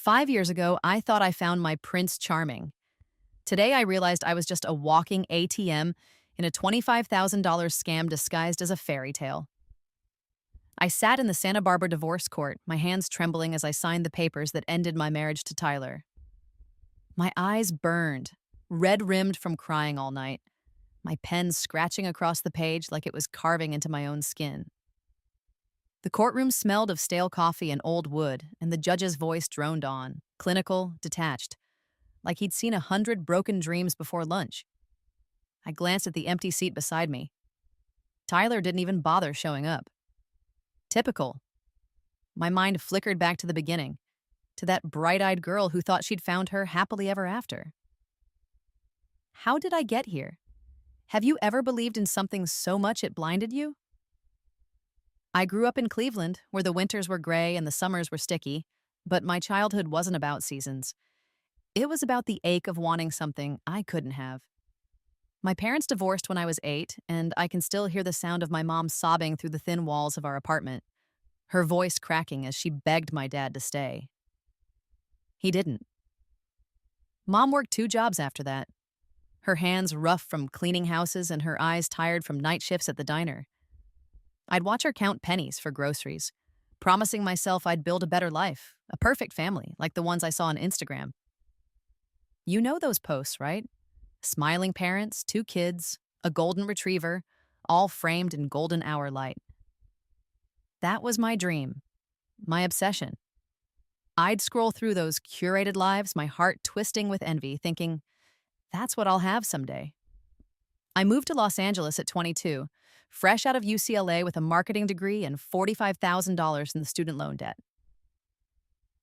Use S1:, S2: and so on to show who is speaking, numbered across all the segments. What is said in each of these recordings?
S1: 5 years ago, I thought I found my Prince Charming. Today, I realized I was just a walking ATM in a $25,000 scam disguised as a fairy tale. I sat in the Santa Barbara divorce court, my hands trembling as I signed the papers that ended my marriage to Tyler. My eyes burned, red rimmed from crying all night, my pen scratching across the page like it was carving into my own skin. The courtroom smelled of stale coffee and old wood, and the judge's voice droned on, clinical, detached, like he'd seen 100 broken dreams before lunch. I glanced at the empty seat beside me. Tyler didn't even bother showing up. Typical. My mind flickered back to the beginning, to that bright-eyed girl who thought she'd found her happily ever after. How did I get here? Have you ever believed in something so much it blinded you? I grew up in Cleveland, where the winters were gray and the summers were sticky, but my childhood wasn't about seasons. It was about the ache of wanting something I couldn't have. My parents divorced when I was 8, and I can still hear the sound of my mom sobbing through the thin walls of our apartment, her voice cracking as she begged my dad to stay. He didn't. Mom worked 2 jobs after that, her hands rough from cleaning houses and her eyes tired from night shifts at the diner. I'd watch her count pennies for groceries, promising myself I'd build a better life, a perfect family, like the ones I saw on Instagram. You know those posts, right? Smiling parents, 2 kids, a golden retriever, all framed in golden hour light. That was my dream, my obsession. I'd scroll through those curated lives, my heart twisting with envy, thinking, that's what I'll have someday. I moved to Los Angeles at 22, fresh out of UCLA with a marketing degree and $45,000 in the student loan debt.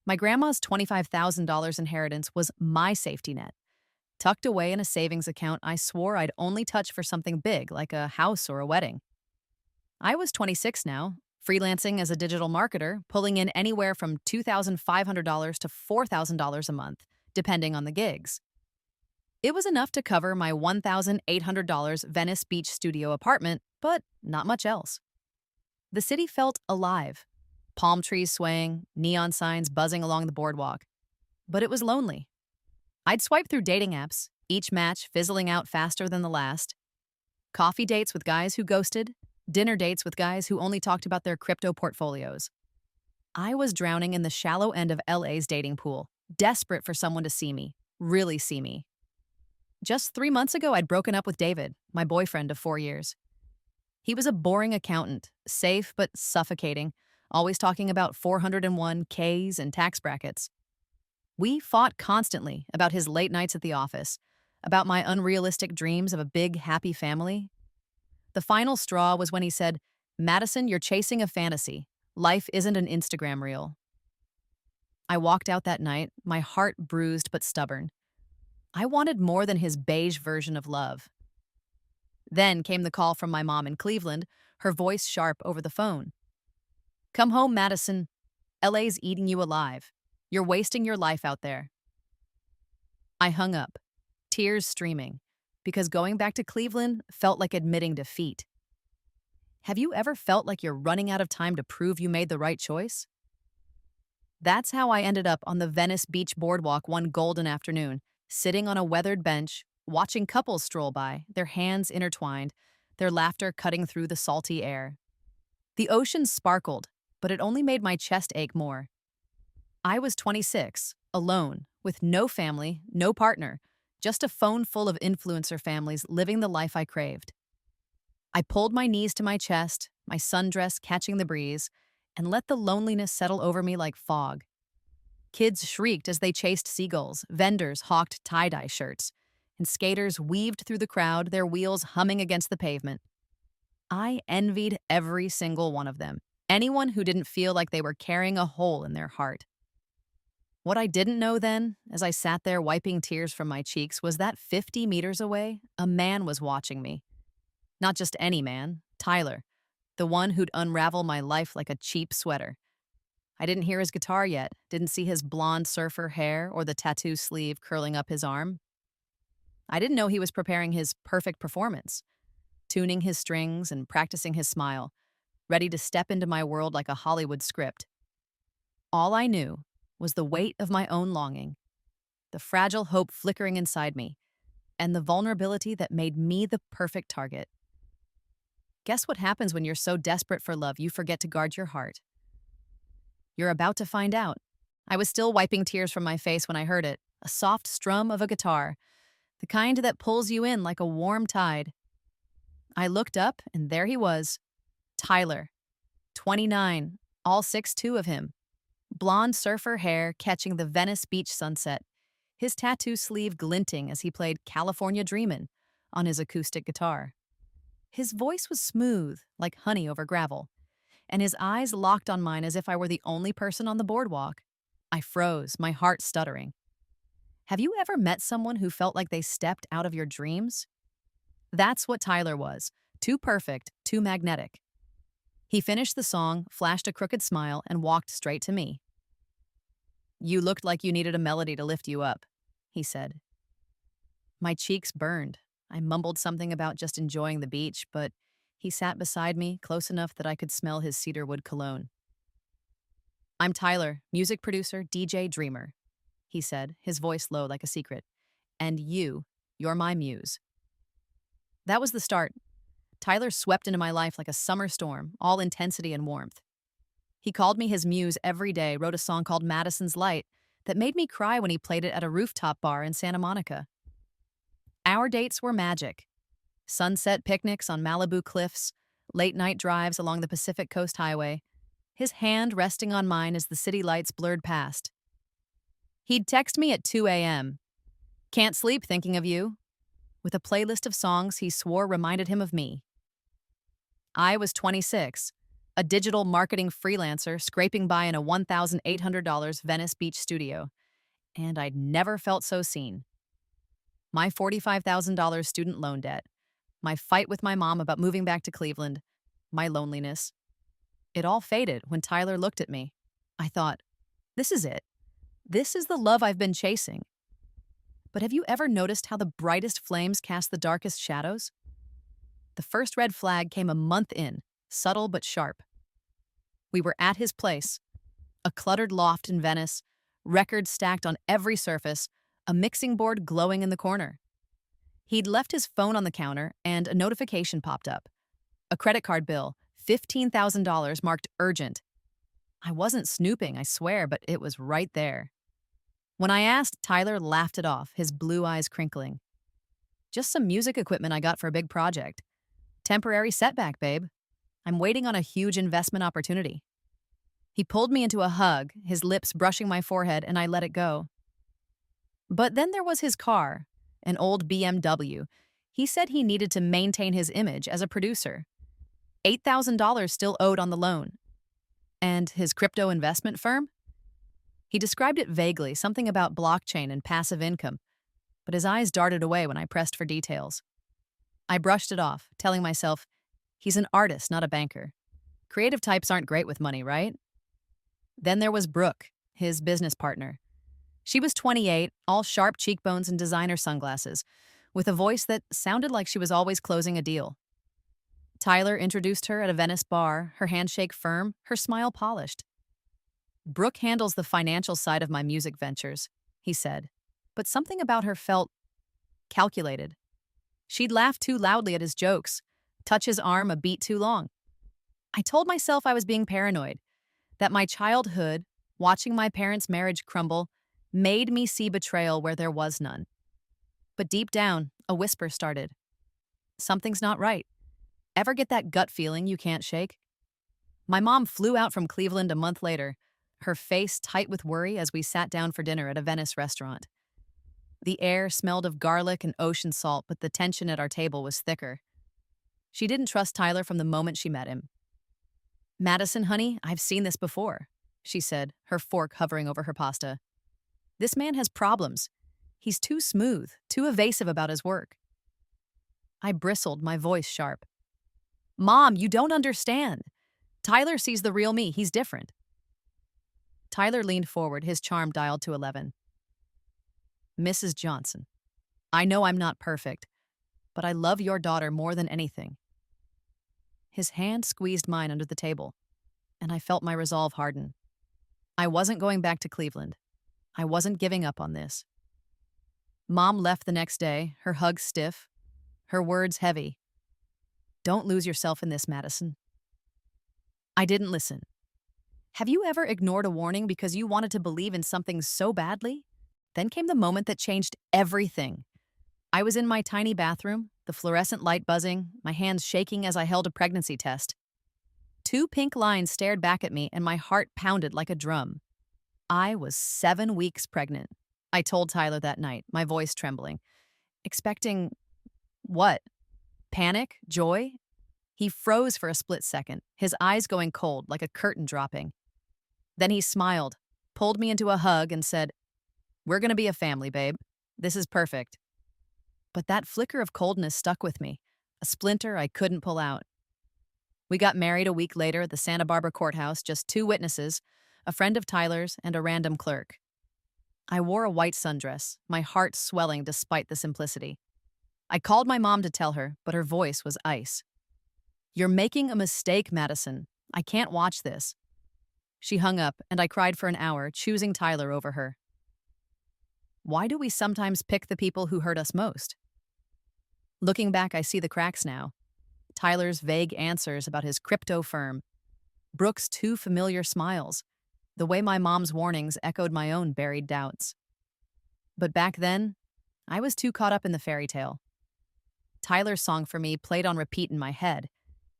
S1: My grandma's $25,000 inheritance was my safety net, tucked away in a savings account I swore I'd only touch for something big, like a house or a wedding. I was 26 now, freelancing as a digital marketer, pulling in anywhere from $2,500 to $4,000 a month, depending on the gigs. It was enough to cover my $1,800 Venice Beach studio apartment, but not much else. The city felt alive, palm trees swaying, neon signs buzzing along the boardwalk. But it was lonely. I'd swipe through dating apps, each match fizzling out faster than the last. Coffee dates with guys who ghosted, dinner dates with guys who only talked about their crypto portfolios. I was drowning in the shallow end of LA's dating pool, desperate for someone to see me, really see me. Just 3 months ago, I'd broken up with David, my boyfriend of 4 years. He was a boring accountant, safe but suffocating, always talking about 401(k)s and tax brackets. We fought constantly about his late nights at the office, about my unrealistic dreams of a big, happy family. The final straw was when he said, "Madison, you're chasing a fantasy. Life isn't an Instagram reel." I walked out that night, my heart bruised but stubborn. I wanted more than his beige version of love. Then came the call from my mom in Cleveland, her voice sharp over the phone. "Come home, Madison. LA's eating you alive. You're wasting your life out there." I hung up, tears streaming, because going back to Cleveland felt like admitting defeat. Have you ever felt like you're running out of time to prove you made the right choice? That's how I ended up on the Venice Beach boardwalk one golden afternoon, sitting on a weathered bench, watching couples stroll by, their hands intertwined, their laughter cutting through the salty air. The ocean sparkled, but it only made my chest ache more. I was 26, alone, with no family, no partner, just a phone full of influencer families living the life I craved. I pulled my knees to my chest, my sundress catching the breeze, and let the loneliness settle over me like fog. Kids shrieked as they chased seagulls, vendors hawked tie-dye shirts, and skaters weaved through the crowd, their wheels humming against the pavement. I envied every single one of them, anyone who didn't feel like they were carrying a hole in their heart. What I didn't know then, as I sat there wiping tears from my cheeks, was that 50 meters away, a man was watching me. Not just any man, Tyler, the one who'd unravel my life like a cheap sweater. I didn't hear his guitar yet, didn't see his blonde surfer hair or the tattoo sleeve curling up his arm. I didn't know he was preparing his perfect performance, tuning his strings and practicing his smile, ready to step into my world like a Hollywood script. All I knew was the weight of my own longing, the fragile hope flickering inside me, and the vulnerability that made me the perfect target. Guess what happens when you're so desperate for love you forget to guard your heart? You're about to find out. I was still wiping tears from my face when I heard it, a soft strum of a guitar, the kind that pulls you in like a warm tide. I looked up, and there he was, Tyler, 29, all 6'2" of him, blonde surfer hair catching the Venice Beach sunset, his tattoo sleeve glinting as he played California Dreamin' on his acoustic guitar. His voice was smooth, like honey over gravel, and his eyes locked on mine as if I were the only person on the boardwalk. I froze, my heart stuttering. Have you ever met someone who felt like they stepped out of your dreams? That's what Tyler was, too perfect, too magnetic. He finished the song, flashed a crooked smile, and walked straight to me. "You looked like you needed a melody to lift you up," he said. My cheeks burned. I mumbled something about just enjoying the beach, but he sat beside me, close enough that I could smell his cedarwood cologne. "I'm Tyler, music producer, DJ, dreamer," he said, his voice low like a secret. "And you're my muse." That was the start. Tyler swept into my life like a summer storm, all intensity and warmth. He called me his muse every day, wrote a song called Madison's Light that made me cry when he played it at a rooftop bar in Santa Monica. Our dates were magic. Sunset picnics on Malibu cliffs, late-night drives along the Pacific Coast Highway, his hand resting on mine as the city lights blurred past. He'd text me at 2 a.m. "Can't sleep thinking of you," with a playlist of songs he swore reminded him of me. I was 26, a digital marketing freelancer scraping by in a $1,800 Venice Beach studio, and I'd never felt so seen. My $45,000 student loan debt, my fight with my mom about moving back to Cleveland, my loneliness. It all faded when Tyler looked at me. I thought, this is it. This is the love I've been chasing. But have you ever noticed how the brightest flames cast the darkest shadows? The first red flag came a month in, subtle but sharp. We were at his place, a cluttered loft in Venice, records stacked on every surface, a mixing board glowing in the corner. He'd left his phone on the counter, and a notification popped up. A credit card bill, $15,000 marked urgent. I wasn't snooping, I swear, but it was right there. When I asked, Tyler laughed it off, his blue eyes crinkling. "Just some music equipment I got for a big project. Temporary setback, babe. I'm waiting on a huge investment opportunity." He pulled me into a hug, his lips brushing my forehead, and I let it go. But then there was his car, an old BMW. He said he needed to maintain his image as a producer. $8,000 still owed on the loan. And his crypto investment firm? He described it vaguely, something about blockchain and passive income, but his eyes darted away when I pressed for details. I brushed it off, telling myself, he's an artist, not a banker. Creative types aren't great with money, right? Then there was Brooke, his business partner. She was 28, all sharp cheekbones and designer sunglasses, with a voice that sounded like she was always closing a deal. Tyler introduced her at a Venice bar, her handshake firm, her smile polished. "Brooke handles the financial side of my music ventures," he said, but something about her felt calculated. She'd laugh too loudly at his jokes, touch his arm a beat too long. I told myself I was being paranoid, that my childhood, watching my parents' marriage crumble, made me see betrayal where there was none. But deep down, a whisper started. Something's not right. Ever get that gut feeling you can't shake? My mom flew out from Cleveland a month later, her face tight with worry as we sat down for dinner at a Venice restaurant. The air smelled of garlic and ocean salt, but the tension at our table was thicker. She didn't trust Tyler from the moment she met him. "Madison, honey, I've seen this before," she said, her fork hovering over her pasta. "This man has problems. He's too smooth, too evasive about his work." I bristled, my voice sharp. "Mom, you don't understand. Tyler sees the real me. He's different." Tyler leaned forward, his charm dialed to 11. "Mrs. Johnson, I know I'm not perfect, but I love your daughter more than anything." His hand squeezed mine under the table, and I felt my resolve harden. I wasn't going back to Cleveland. I wasn't giving up on this. Mom left the next day, her hug stiff, her words heavy. Don't lose yourself in this, Madison. I didn't listen. Have you ever ignored a warning because you wanted to believe in something so badly? Then came the moment that changed everything. I was in my tiny bathroom, the fluorescent light buzzing, my hands shaking as I held a pregnancy test. Two pink lines stared back at me and my heart pounded like a drum. I was 7 weeks pregnant. I told Tyler that night, my voice trembling. Expecting what? Panic? Joy? He froze for a split second, his eyes going cold like a curtain dropping. Then he smiled, pulled me into a hug, and said, "We're gonna be a family, babe. This is perfect." But that flicker of coldness stuck with me, a splinter I couldn't pull out. We got married a week later at the Santa Barbara courthouse, just two witnesses, a friend of Tyler's and a random clerk. I wore a white sundress, my heart swelling despite the simplicity. I called my mom to tell her, but her voice was ice. "You're making a mistake, Madison. I can't watch this." She hung up, and I cried for an hour, choosing Tyler over her. Why do we sometimes pick the people who hurt us most? Looking back, I see the cracks now. Tyler's vague answers about his crypto firm, Brooke's two familiar smiles, the way my mom's warnings echoed my own buried doubts. But back then, I was too caught up in the fairy tale. Tyler's song for me played on repeat in my head,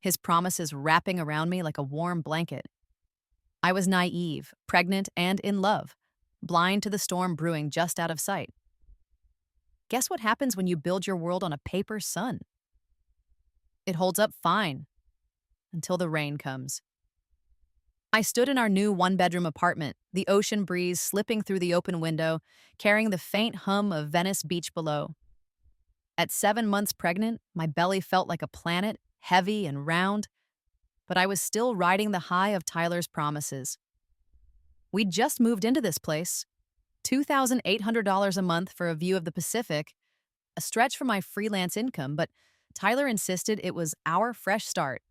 S1: his promises wrapping around me like a warm blanket. I was naive, pregnant, and in love, blind to the storm brewing just out of sight. Guess what happens when you build your world on a paper sun? It holds up fine, until the rain comes. I stood in our new one-bedroom apartment, the ocean breeze slipping through the open window, carrying the faint hum of Venice Beach below. At 7 months pregnant, my belly felt like a planet, heavy and round, but I was still riding the high of Tyler's promises. We'd just moved into this place, $2,800 a month for a view of the Pacific, a stretch for my freelance income, but Tyler insisted it was our fresh start.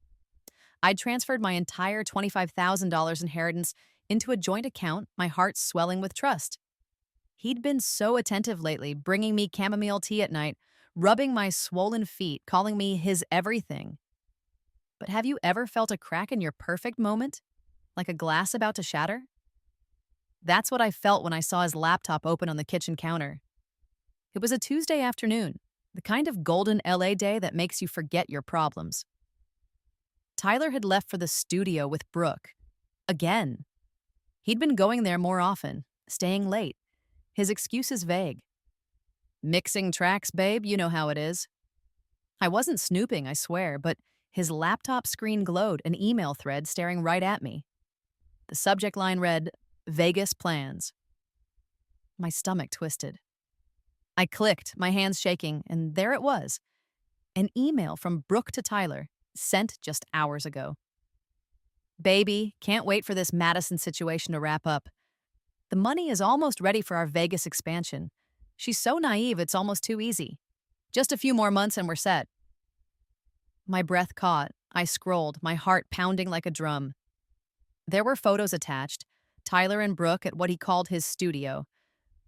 S1: I'd transferred my entire $25,000 inheritance into a joint account, my heart swelling with trust. He'd been so attentive lately, bringing me chamomile tea at night, rubbing my swollen feet, calling me his everything. But have you ever felt a crack in your perfect moment? Like a glass about to shatter? That's what I felt when I saw his laptop open on the kitchen counter. It was a Tuesday afternoon, the kind of golden LA day that makes you forget your problems. Tyler had left for the studio with Brooke. Again. He'd been going there more often, staying late, his excuses vague. "Mixing tracks, babe, you know how it is." I wasn't snooping, I swear, but his laptop screen glowed, an email thread staring right at me. The subject line read, "Vegas plans." My stomach twisted. I clicked, my hands shaking, and there it was. An email from Brooke to Tyler, sent just hours ago. "Baby, can't wait for this Madison situation to wrap up. The money is almost ready for our Vegas expansion. She's so naive, it's almost too easy. Just a few more months and we're set." My breath caught. I scrolled, my heart pounding like a drum. There were photos attached, Tyler and Brooke at what he called his studio.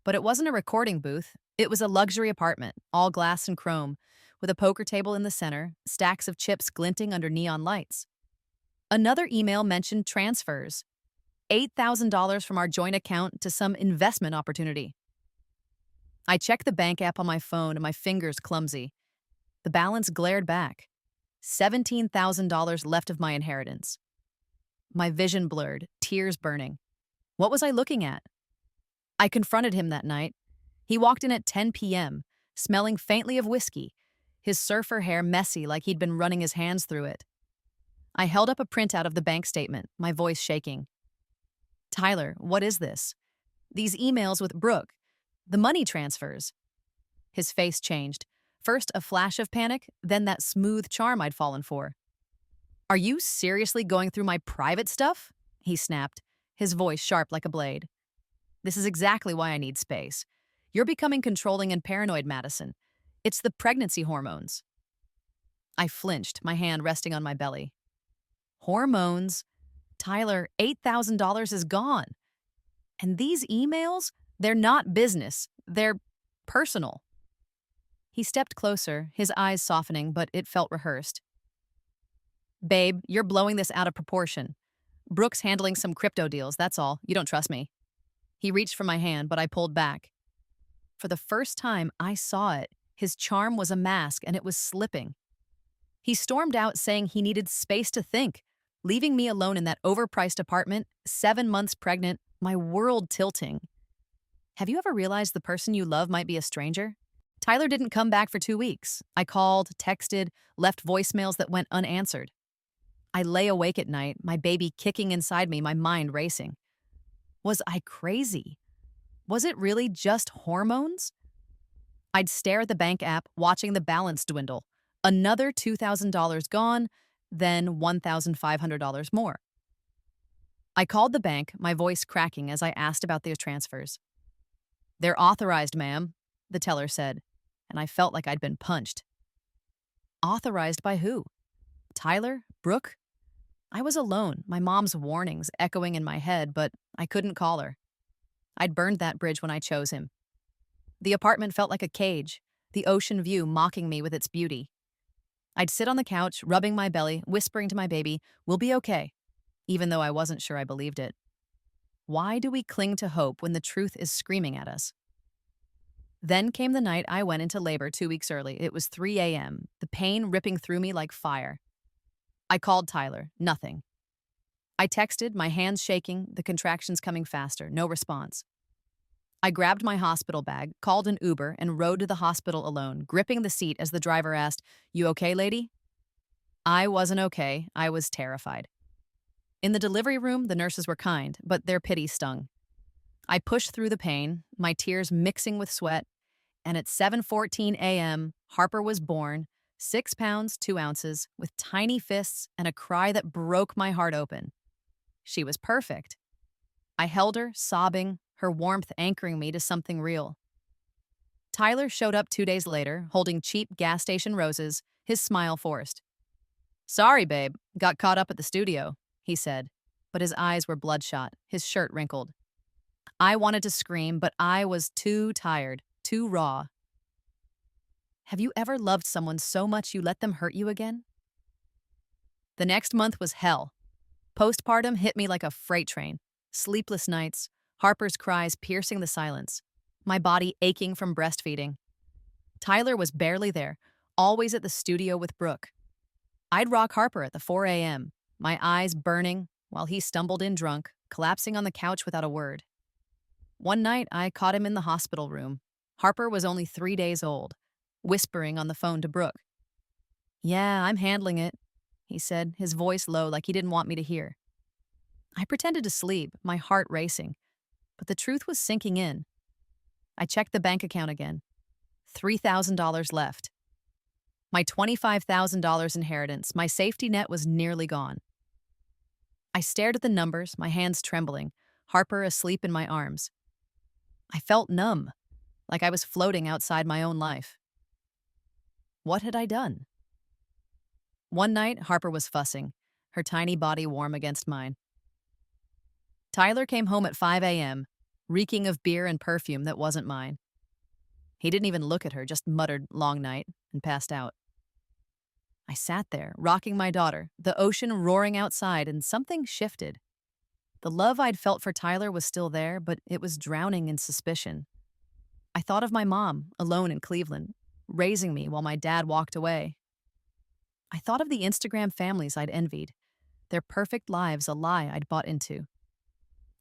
S1: But it wasn't a recording booth. It was a luxury apartment, all glass and chrome, with a poker table in the center, stacks of chips glinting under neon lights. Another email mentioned transfers, $8,000 from our joint account to some investment opportunity. I checked the bank app on my phone and my fingers clumsy. The balance glared back. $17,000 left of my inheritance. My vision blurred, tears burning. What was I looking at? I confronted him that night. He walked in at 10 p.m., smelling faintly of whiskey, his surfer hair messy like he'd been running his hands through it. I held up a printout of the bank statement, my voice shaking. "Tyler, what is this? These emails with Brooke, the money transfers." His face changed. First a flash of panic, then that smooth charm I'd fallen for. "Are you seriously going through my private stuff?" he snapped, his voice sharp like a blade. "This is exactly why I need space. You're becoming controlling and paranoid, Madison. It's the pregnancy hormones." I flinched, my hand resting on my belly. Hormones? Tyler, $8,000 is gone. And these emails, they're not business, they're personal. He stepped closer, his eyes softening, but it felt rehearsed. Babe, you're blowing this out of proportion. Brooke's handling some crypto deals, that's all. You don't trust me. He reached for my hand, but I pulled back. For the first time, I saw it. His charm was a mask, and it was slipping. He stormed out saying he needed space to think, leaving me alone in that overpriced apartment, 7 months pregnant, my world tilting. Have you ever realized the person you love might be a stranger? Tyler didn't come back for 2 weeks. I called, texted, left voicemails that went unanswered. I lay awake at night, my baby kicking inside me, my mind racing. Was I crazy? Was it really just hormones? I'd stare at the bank app, watching the balance dwindle. Another $2,000 gone, then $1,500 more. I called the bank, my voice cracking as I asked about their transfers. "They're authorized, ma'am," the teller said, and I felt like I'd been punched. Authorized by who? Tyler? Brooke? I was alone, my mom's warnings echoing in my head, but I couldn't call her. I'd burned that bridge when I chose him. The apartment felt like a cage, the ocean view mocking me with its beauty. I'd sit on the couch, rubbing my belly, whispering to my baby, "We'll be okay," even though I wasn't sure I believed it. Why do we cling to hope when the truth is screaming at us? Then came the night I went into labor 2 weeks early. It was 3 a.m., the pain ripping through me like fire. I called Tyler. Nothing. I texted, my hands shaking, the contractions coming faster. No response. I grabbed my hospital bag, called an Uber, and rode to the hospital alone, gripping the seat as the driver asked, "You okay, lady?" I wasn't okay. I was terrified. In the delivery room, the nurses were kind, but their pity stung. I pushed through the pain, my tears mixing with sweat, and at 7:14 a.m., Harper was born, 6 pounds, 2 ounces, with tiny fists and a cry that broke my heart open. She was perfect. I held her, sobbing, her warmth anchoring me to something real. Tyler showed up 2 days later, holding cheap gas station roses, his smile forced. "Sorry, babe, got caught up at the studio," he said, but his eyes were bloodshot, his shirt wrinkled. I wanted to scream, but I was too tired, too raw. Have you ever loved someone so much you let them hurt you again? The next month was hell. Postpartum hit me like a freight train. Sleepless nights, Harper's cries piercing the silence, my body aching from breastfeeding. Tyler was barely there, always at the studio with Brooke. I'd rock Harper at the 4 a.m., my eyes burning, while he stumbled in drunk, collapsing on the couch without a word. One night, I caught him in the hospital room. Harper was only 3 days old, whispering on the phone to Brooke. "Yeah, I'm handling it," he said, his voice low like he didn't want me to hear. I pretended to sleep, my heart racing, but the truth was sinking in. I checked the bank account again. $3,000 left. My $25,000 inheritance, my safety net was nearly gone. I stared at the numbers, my hands trembling, Harper asleep in my arms. I felt numb, like I was floating outside my own life. What had I done? One night, Harper was fussing, her tiny body warm against mine. Tyler came home at 5 a.m., reeking of beer and perfume that wasn't mine. He didn't even look at her, just muttered, "Long night," and passed out. I sat there, rocking my daughter, the ocean roaring outside, and something shifted. The love I'd felt for Tyler was still there, but it was drowning in suspicion. I thought of my mom, alone in Cleveland, raising me while my dad walked away. I thought of the Instagram families I'd envied, their perfect lives a lie I'd bought into.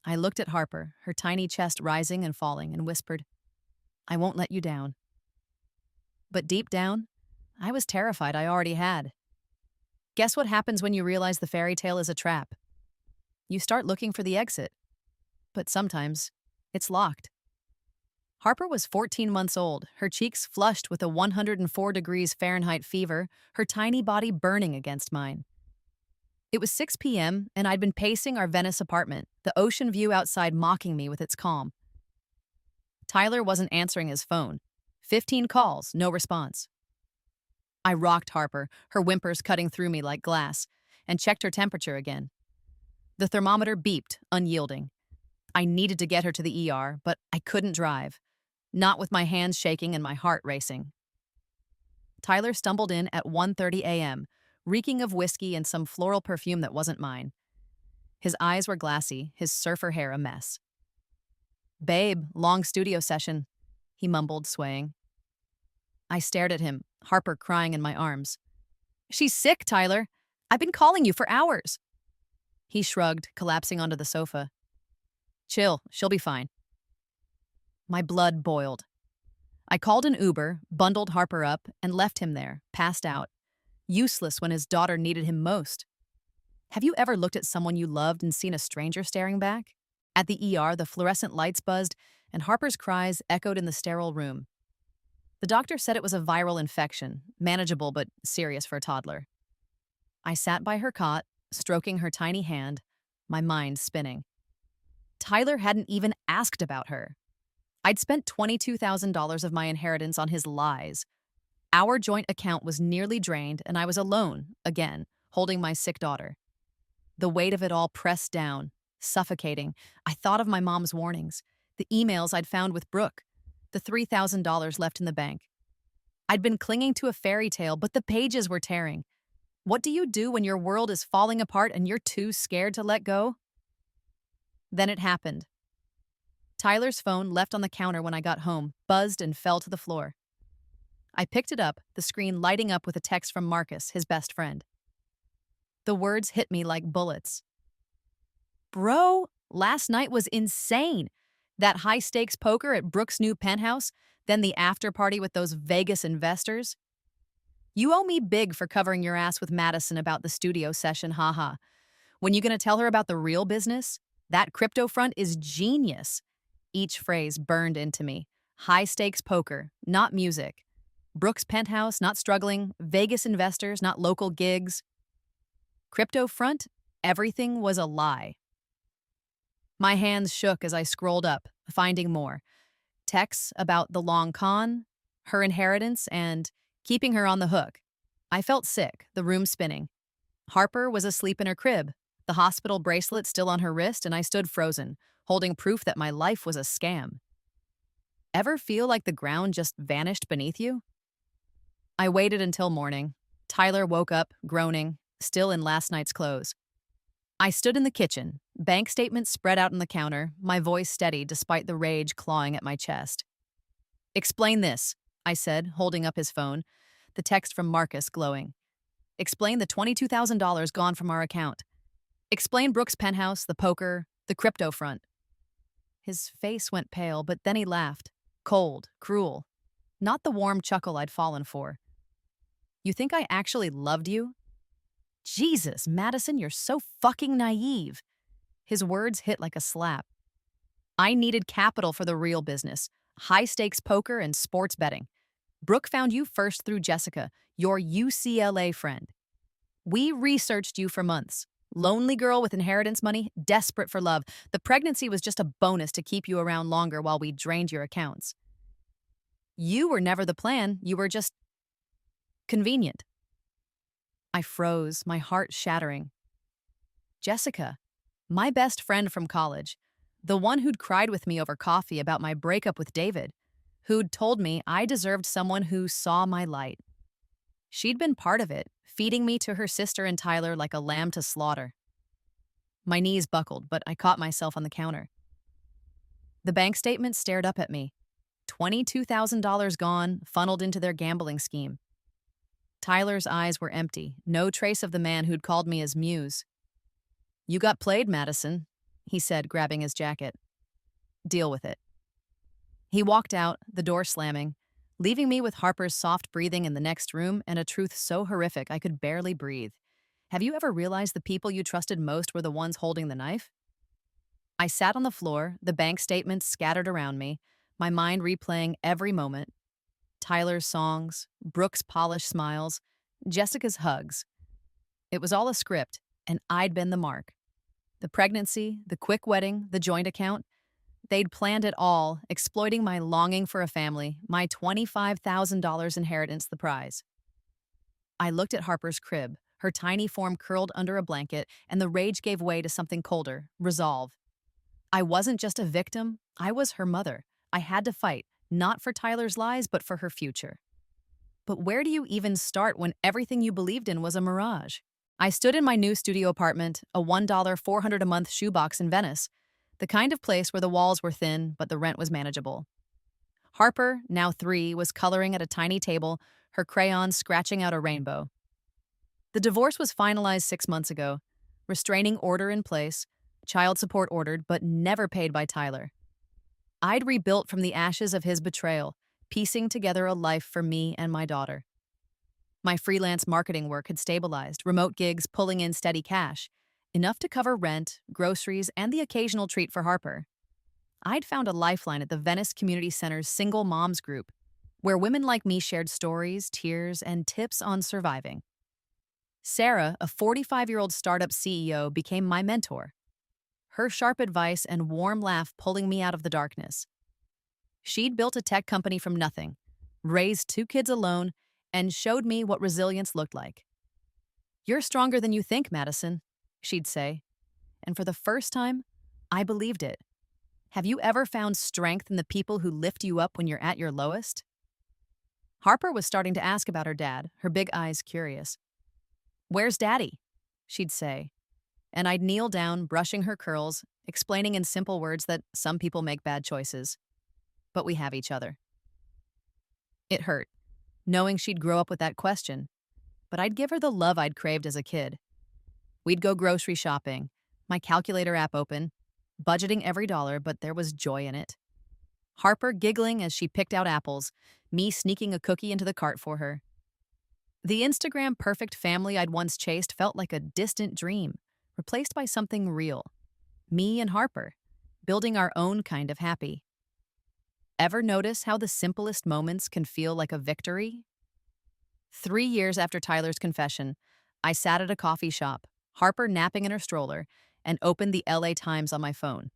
S1: I looked at Harper, her tiny chest rising and falling, and whispered, "I won't let you down." But deep down, I was terrified I already had. Guess what happens when you realize the fairy tale is a trap? You start looking for the exit. But sometimes, it's locked. Harper was 14 months old, her cheeks flushed with a 104 degrees Fahrenheit fever, her tiny body burning against mine. It was 6 p.m., and I'd been pacing our Venice apartment, the ocean view outside mocking me with its calm. Tyler wasn't answering his phone. 15 calls, no response. I rocked Harper, her whimpers cutting through me like glass, and checked her temperature again. The thermometer beeped, unyielding. I needed to get her to the ER, but I couldn't drive, not with my hands shaking and my heart racing. Tyler stumbled in at 1:30 a.m., reeking of whiskey and some floral perfume that wasn't mine. His eyes were glassy, his surfer hair a mess. "Babe, long studio session," he mumbled, swaying. I stared at him, Harper crying in my arms. "She's sick, Tyler. I've been calling you for hours." He shrugged, collapsing onto the sofa. "Chill, she'll be fine." My blood boiled. I called an Uber, bundled Harper up, and left him there, passed out, useless when his daughter needed him most. Have you ever looked at someone you loved and seen a stranger staring back? At the ER, the fluorescent lights buzzed, and Harper's cries echoed in the sterile room. The doctor said it was a viral infection, manageable but serious for a toddler. I sat by her cot, stroking her tiny hand, my mind spinning. Tyler hadn't even asked about her. I'd spent $22,000 of my inheritance on his lies. Our joint account was nearly drained, and I was alone, again, holding my sick daughter. The weight of it all pressed down, suffocating. I thought of my mom's warnings, the emails I'd found with Brooke, the $3,000 left in the bank. I'd been clinging to a fairy tale, but the pages were tearing. What do you do when your world is falling apart and you're too scared to let go? Then it happened. Tyler's phone, left on the counter when I got home, buzzed and fell to the floor. I picked it up, the screen lighting up with a text from Marcus, his best friend. The words hit me like bullets. "Bro, last night was insane. That high-stakes poker at Brooke's new penthouse, then the after-party with those Vegas investors. You owe me big for covering your ass with Madison about the studio session, haha. When you gonna tell her about the real business? That crypto front is genius." Each phrase burned into me. High-stakes poker, not music. Brooke's penthouse, not struggling. Vegas investors, not local gigs. Crypto front, everything was a lie. My hands shook as I scrolled up, finding more. Texts about the long con, her inheritance, and keeping her on the hook. I felt sick, the room spinning. Harper was asleep in her crib, the hospital bracelet still on her wrist, and I stood frozen, holding proof that my life was a scam. Ever feel like the ground just vanished beneath you? I waited until morning. Tyler woke up, groaning, still in last night's clothes. I stood in the kitchen, bank statements spread out on the counter, my voice steady despite the rage clawing at my chest. "Explain this," I said, holding up his phone, the text from Marcus glowing. "Explain the $22,000 gone from our account. Explain Brooke's penthouse, the poker, the crypto front." His face went pale, but then he laughed. Cold, cruel. Not the warm chuckle I'd fallen for. "You think I actually loved you?" Jesus, Madison, you're so fucking naive. His words hit like a slap. I needed capital for the real business, high-stakes poker and sports betting. Brooke found you first through Jessica, your UCLA friend. We researched you for months. Lonely girl with inheritance money, desperate for love. The pregnancy was just a bonus to keep you around longer while we drained your accounts. You were never the plan, you were just convenient. I froze, my heart shattering. Jessica, my best friend from college, the one who'd cried with me over coffee about my breakup with David, who'd told me I deserved someone who saw my light. She'd been part of it, feeding me to her sister and Tyler like a lamb to slaughter. My knees buckled, but I caught myself on the counter. The bank statement stared up at me. $22,000 gone, funneled into their gambling scheme. Tyler's eyes were empty, no trace of the man who'd called me his muse. "You got played, Madison," he said, grabbing his jacket. "Deal with it." He walked out, the door slamming, leaving me with Harper's soft breathing in the next room and a truth so horrific I could barely breathe. Have you ever realized the people you trusted most were the ones holding the knife? I sat on the floor, the bank statements scattered around me, my mind replaying every moment. Tyler's songs, Brooke's polished smiles, Jessica's hugs. It was all a script, and I'd been the mark. The pregnancy, the quick wedding, the joint account. They'd planned it all, exploiting my longing for a family, my $25,000 inheritance the prize. I looked at Harper's crib, her tiny form curled under a blanket, and the rage gave way to something colder, resolve. I wasn't just a victim, I was her mother. I had to fight, not for Tyler's lies, but for her future. But where do you even start when everything you believed in was a mirage? I stood in my new studio apartment, a $1 $400 a month shoebox in Venice, the kind of place where the walls were thin, but the rent was manageable. Harper, now 3, was coloring at a tiny table, her crayons scratching out a rainbow. The divorce was finalized 6 months ago, restraining order in place, child support ordered, but never paid by Tyler. I'd rebuilt from the ashes of his betrayal, piecing together a life for me and my daughter. My freelance marketing work had stabilized, remote gigs pulling in steady cash, enough to cover rent, groceries, and the occasional treat for Harper. I'd found a lifeline at the Venice Community Center's Single Moms group, where women like me shared stories, tears, and tips on surviving. Sarah, a 45-year-old startup CEO, became my mentor, her sharp advice and warm laugh pulling me out of the darkness. She'd built a tech company from nothing, raised 2 kids alone, and showed me what resilience looked like. "You're stronger than you think, Madison," she'd say. And for the first time, I believed it. Have you ever found strength in the people who lift you up when you're at your lowest? Harper was starting to ask about her dad, her big eyes curious. "Where's Daddy?" she'd say. And I'd kneel down, brushing her curls, explaining in simple words that some people make bad choices, but we have each other. It hurt, knowing she'd grow up with that question, but I'd give her the love I'd craved as a kid. We'd go grocery shopping, my calculator app open, budgeting every dollar, but there was joy in it. Harper giggling as she picked out apples, me sneaking a cookie into the cart for her. The Instagram perfect family I'd once chased felt like a distant dream, replaced by something real. Me and Harper, building our own kind of happy. Ever notice how the simplest moments can feel like a victory? 3 years after Tyler's confession, I sat at a coffee shop, Harper napping in her stroller, and opened the LA Times on my phone.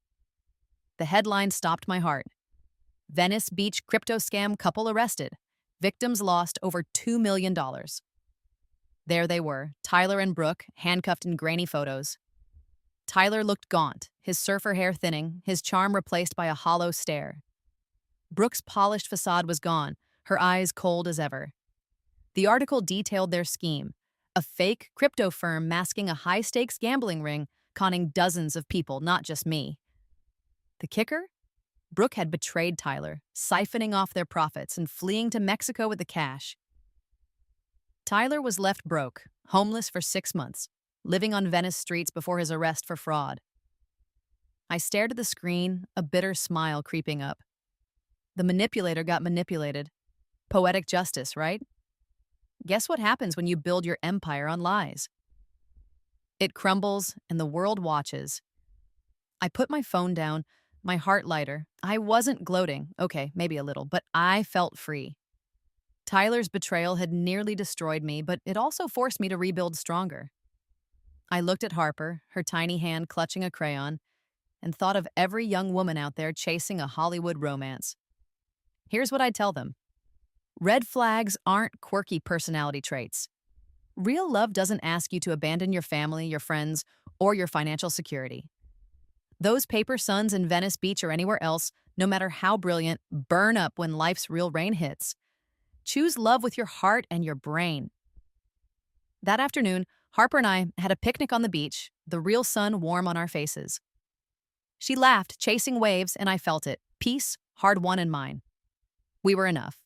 S1: The headline stopped my heart. Venice Beach crypto scam couple arrested. Victims lost over $2 million. There they were, Tyler and Brooke, handcuffed in grainy photos. Tyler looked gaunt, his surfer hair thinning, his charm replaced by a hollow stare. Brooke's polished facade was gone, her eyes cold as ever. The article detailed their scheme, a fake crypto firm masking a high-stakes gambling ring, conning dozens of people, not just me. The kicker? Brooke had betrayed Tyler, siphoning off their profits and fleeing to Mexico with the cash. Tyler was left broke, homeless for 6 months, living on Venice streets before his arrest for fraud. I stared at the screen, a bitter smile creeping up. The manipulator got manipulated. Poetic justice, right? Guess what happens when you build your empire on lies? It crumbles, and the world watches. I put my phone down, my heart lighter. I wasn't gloating, okay, maybe a little, but I felt free. Tyler's betrayal had nearly destroyed me, but it also forced me to rebuild stronger. I looked at Harper, her tiny hand clutching a crayon, and thought of every young woman out there chasing a Hollywood romance. Here's what I'd tell them. Red flags aren't quirky personality traits. Real love doesn't ask you to abandon your family, your friends, or your financial security. Those paper suns in Venice Beach or anywhere else, no matter how brilliant, burn up when life's real rain hits. Choose love with your heart and your brain. That afternoon, Harper and I had a picnic on the beach, the real sun warm on our faces. She laughed, chasing waves, and I felt it. Peace, hard won in mine. We were enough.